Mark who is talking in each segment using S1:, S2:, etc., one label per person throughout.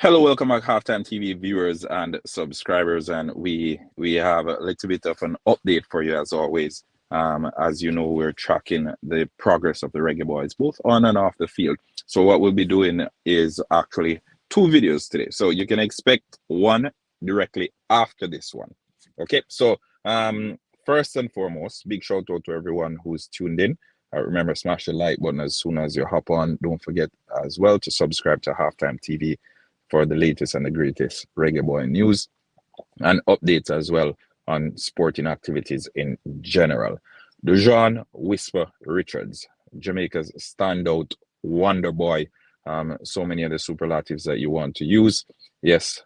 S1: Hello, welcome back, Halftime TV viewers and subscribers, and we have a little bit of an update for you as always. As you know, we're tracking the progress of the Reggae Boys, both on and off the field. So what we'll be doing is actually two videos today. So you can expect one directly after this one. Okay, so first and foremost, big shout out to everyone who's tuned in. Remember, smash the like button as soon as you hop on. Don't forget as well to subscribe to Halftime TV for the latest and the greatest Reggae Boy news and updates as well on sporting activities in general. Dujuan Whisper Richards, Jamaica's standout wonder boy. So many of the superlatives that you want to use. Yes,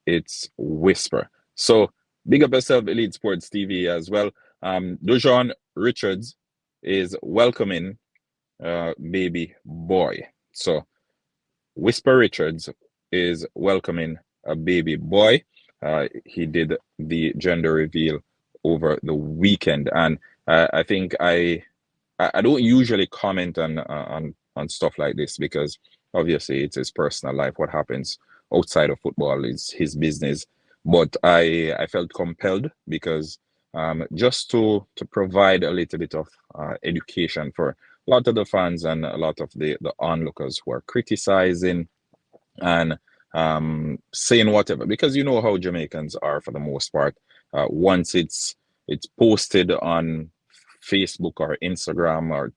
S1: it's Whisper. So big up yourself, Elite Sports TV as well. Dujuan Richards is welcoming baby boy. So Whisper Richards is welcoming a baby boy. He did the gender reveal over the weekend, and I think I don't usually comment on stuff like this because obviously it's his personal life. What happens outside of football is his business. But I felt compelled because just to provide a little bit of education for a lot of the fans and a lot of the onlookers who are criticizing and saying whatever, because you know how Jamaicans are for the most part. Once it's posted on Facebook or Instagram or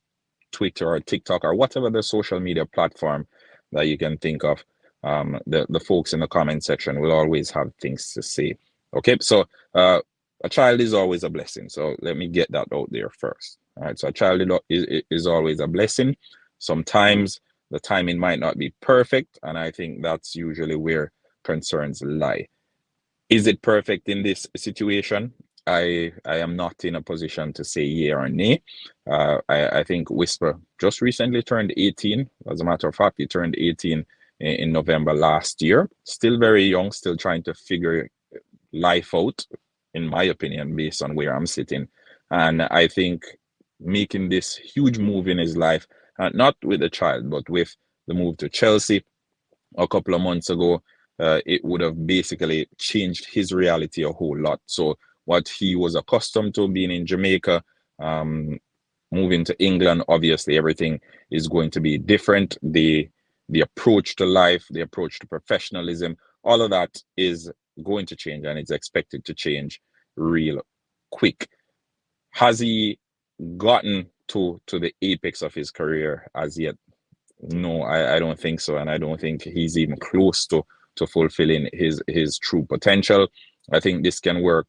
S1: Twitter or TikTok or whatever the social media platform that you can think of, the folks in the comment section will always have things to say. Okay, so a child is always a blessing. So let me get that out there first. All right, so a child is always a blessing. Sometimes the timing might not be perfect, and I think that's usually where concerns lie. Is it perfect in this situation? I am not in a position to say yea or nay. I think Whisper just recently turned 18. As a matter of fact, he turned 18 in November last year. Still very young, still trying to figure life out, in my opinion, based on where I'm sitting. And I think making this huge move in his life, not with the child, but with the move to Chelsea a couple of months ago, it would have basically changed his reality a whole lot. So what he was accustomed to being in Jamaica, moving to England, obviously everything is going to be different. The approach to life, the approach to professionalism, all of that is going to change, and it's expected to change real quick. Has he gotten to the apex of his career as yet? No, I don't think so, and I don't think he's even close to fulfilling his true potential. I think this can work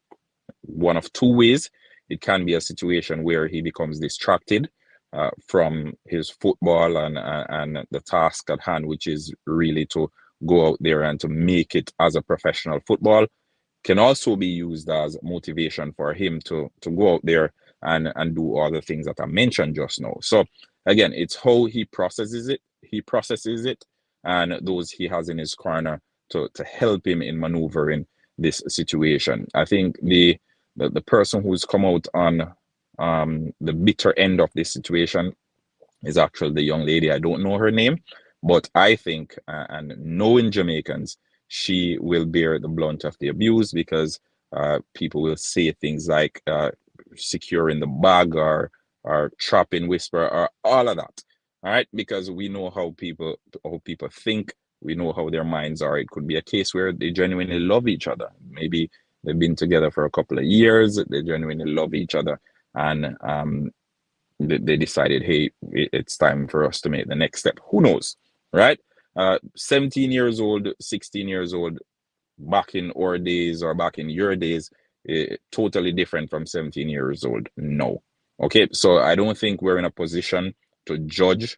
S1: one of two ways. It can be a situation where he becomes distracted from his football and the task at hand, which is really to go out there and to make it as a professional football. Can also be used as motivation for him to go out there and do all the things that I mentioned just now. So again, it's how he processes it. He processes it, and those he has in his corner to help him in maneuvering this situation. I think the person who's come out on the bitter end of this situation is actually the young lady. I don't know her name, but I think, and knowing Jamaicans, she will bear the blunt of the abuse because people will say things like securing the bag or trapping Whisper or all of that. All right, because we know how people think. We know how their minds are. It could be a case where they genuinely love each other. Maybe they've been together for a couple of years. They genuinely love each other, and they decided, hey, it's time for us to make the next step. Who knows, right? 17 years old, 16 years old, back in our days or back in your days, totally different from 17 years old. No. Okay, so I don't think we're in a position to judge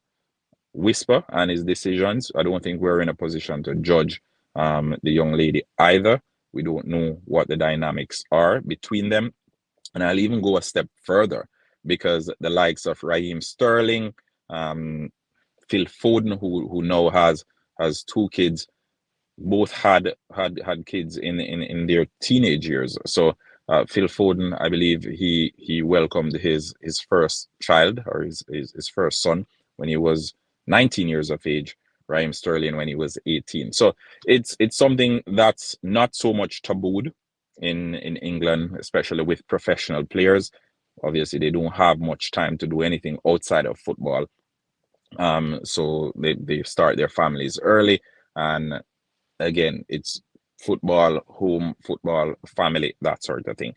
S1: Whisper and his decisions. I don't think we're in a position to judge the young lady either. We don't know what the dynamics are between them. And I'll even go a step further because the likes of Raheem Sterling, Phil Foden, who now has two kids, both had kids in their teenage years. So Phil Foden, I believe he welcomed his first child or his first son when he was 19 years of age. Raheem Sterling when he was 18. So it's something that's not so much tabooed in England, especially with professional players. Obviously, they don't have much time to do anything outside of football. So they start their families early, and again, it's football, home, football, family, that sort of thing.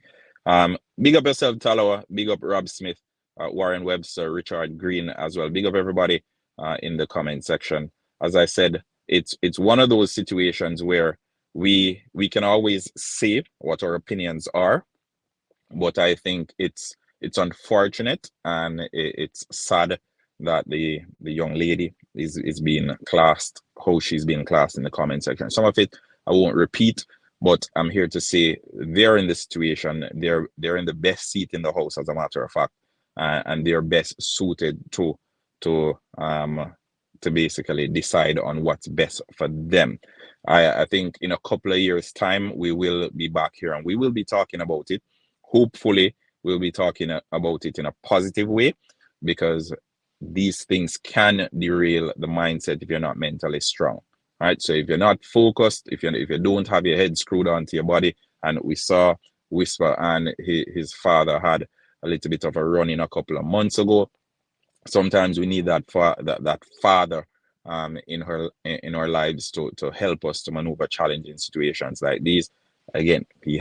S1: Big up yourself, Talawa. Big up Rob Smith, Warren Webster, Richard Green as well. Big up everybody in the comment section. As I said, it's one of those situations where we can always say what our opinions are, but I think it's unfortunate and it's sad that the young lady is being classed how she's being classed in the comment section. Some of it I won't repeat, but I'm here to say they're in the situation. They're in the best seat in the house, as a matter of fact, and they're best suited to to basically decide on what's best for them. I think in a couple of years' time we will be back here and we will be talking about it. Hopefully, we'll be talking about it in a positive way, because these things can derail the mindset if you're not mentally strong. Right. So if you're not focused, if you don't have your head screwed onto your body, and we saw Whisper and his father had a little bit of a run in a couple of months ago. Sometimes we need that father in our lives to help us to maneuver challenging situations like these. Again, he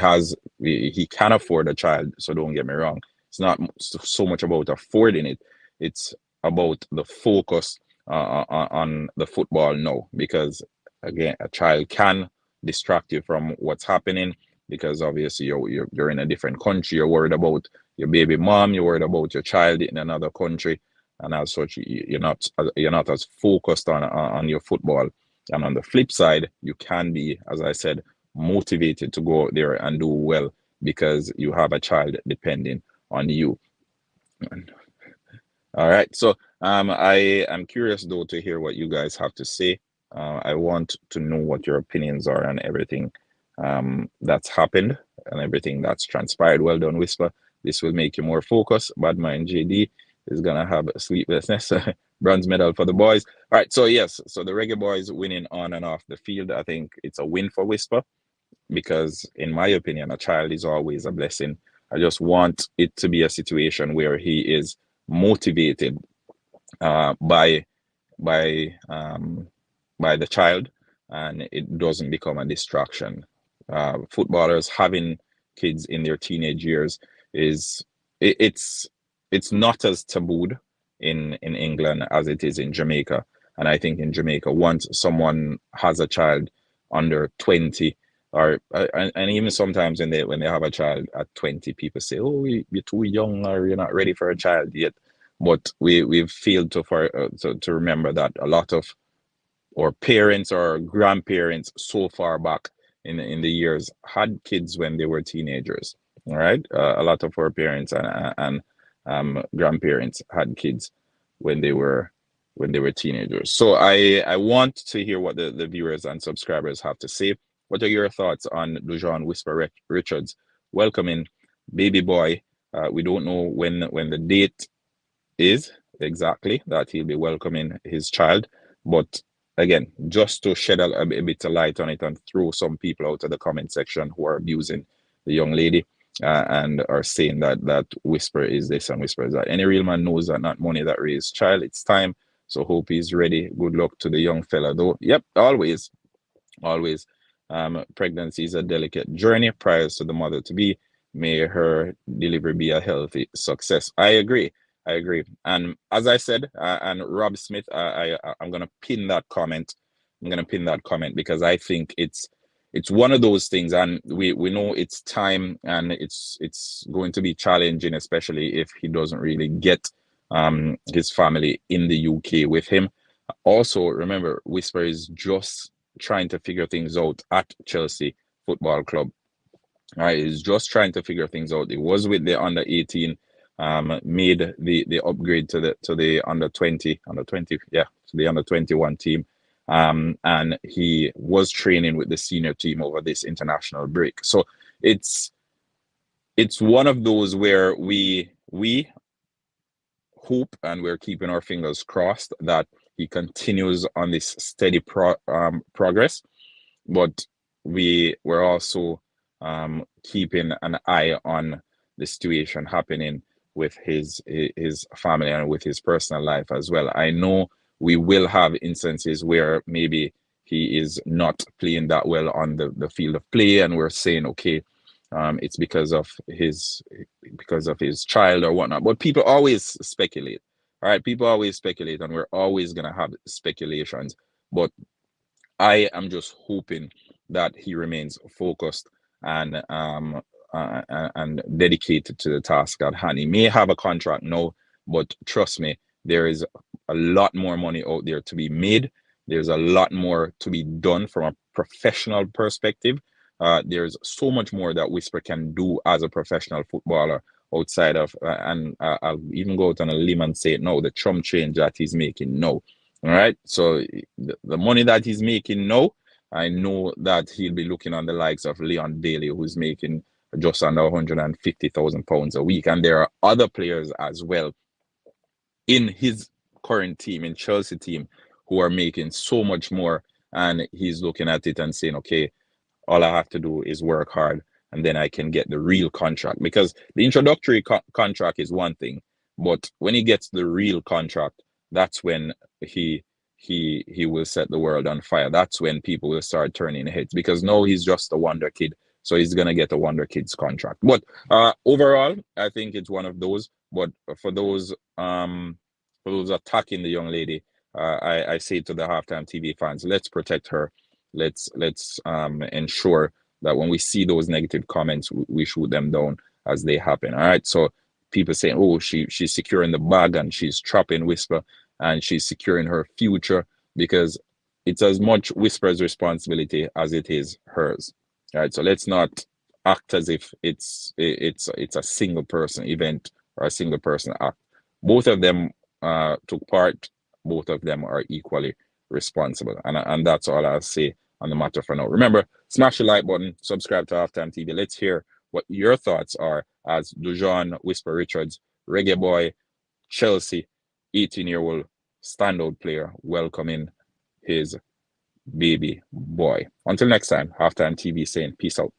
S1: can afford a child, so don't get me wrong. It's not so much about affording it, it's about the focus on the football now, because again, a child can distract you from what's happening, because obviously you're in a different country, you're worried about your baby mom, you're worried about your child in another country, and as such you're not as focused on your football. And on the flip side, you can be, as I said, motivated to go out there and do well because you have a child depending on you. All right, so I am curious though to hear what you guys have to say. I want to know what your opinions are on everything that's happened and everything that's transpired. Well done, Whisper. This will make you more focused. Badman JD is gonna have sleeplessness. Bronze medal for the boys. All right, so yes, so the Reggae Boys winning on and off the field. I think it's a win for Whisper, because in my opinion, a child is always a blessing. I just want it to be a situation where he is motivated uh, by by um, by the child, and it doesn't become a distraction. Footballers having kids in their teenage years is it, it's it's not as tabooed in England as it is in Jamaica. And I think in Jamaica, once someone has a child under 20, or and even sometimes when they have a child at 20, people say, "Oh, you're too young, or you're not ready for a child yet." But we've failed to remember that a lot of our parents or grandparents so far back in the years had kids when they were teenagers. All right, a lot of our parents and grandparents had kids when they were teenagers. So I want to hear what the viewers and subscribers have to say. What are your thoughts on Dujuan Whisper Richards welcoming baby boy? We don't know when the date is exactly that he'll be welcoming his child, but again, just to shed a bit of light on it and throw some people out of the comment section who are abusing the young lady and are saying that Whisper is this and Whisper is that. Any real man knows that not money that raise child, it's time. So hope he's ready. Good luck to the young fella though. Yep, always. Pregnancy is a delicate journey prior to the mother to be. May her delivery be a healthy success. I agree. And as I said, and Rob Smith, I'm gonna pin that comment. I'm gonna pin that comment because I think it's one of those things, and we know it's time, and it's going to be challenging, especially if he doesn't really get his family in the UK with him. Also, remember, Whisper is just trying to figure things out at Chelsea Football Club. All right, he's just trying to figure things out. He was with the under 18, made the upgrade to the under 20, yeah, to the under 21 team. And he was training with the senior team over this international break. So it's one of those where we hope, and we're keeping our fingers crossed that he continues on this steady progress. But we're also keeping an eye on the situation happening with his family and with his personal life as well. I know we will have instances where maybe he is not playing that well on the field of play, and we're saying, okay, it's because of his child or whatnot. But people always speculate. All right, people always speculate, and we're always gonna have speculations. But I am just hoping that he remains focused and dedicated to the task at hand. He may have a contract now, but trust me, there is a lot more money out there to be made. There's a lot more to be done from a professional perspective. There's so much more that Whisper can do as a professional footballer outside of, and I'll even go out on a limb and say it now, the chump change that he's making now. All right. So the money that he's making now, I know that he'll be looking on the likes of Leon Daly, who's making just under £150,000 a week. And there are other players as well in his current team, in Chelsea team, who are making so much more. And he's looking at it and saying, okay, all I have to do is work hard, and then I can get the real contract. Because the introductory contract is one thing, but when he gets the real contract, that's when he will set the world on fire. That's when people will start turning heads, because now he's just a wonder kid, so he's gonna get a wonder kid's contract. But overall, I think it's one of those. But for those attacking the young lady, I say to the Halftime TV fans, let's protect her. Let's ensure that when we see those negative comments, we shoot them down as they happen. All right. So people saying, oh, she's securing the bag and she's trapping Whisper and she's securing her future, because it's as much Whisper's responsibility as it is hers. All right. So let's not act as if it's a single person event or a single person act. Both of them took part. Both of them are equally responsible, and that's all I'll say on the matter for now. Remember, smash the like button, subscribe to Halftime TV. Let's hear what your thoughts are as Dujuan Whisper Richards, Reggae Boy, Chelsea, 18-year-old standout player, welcoming his baby boy. Until next time, Halftime TV saying peace out.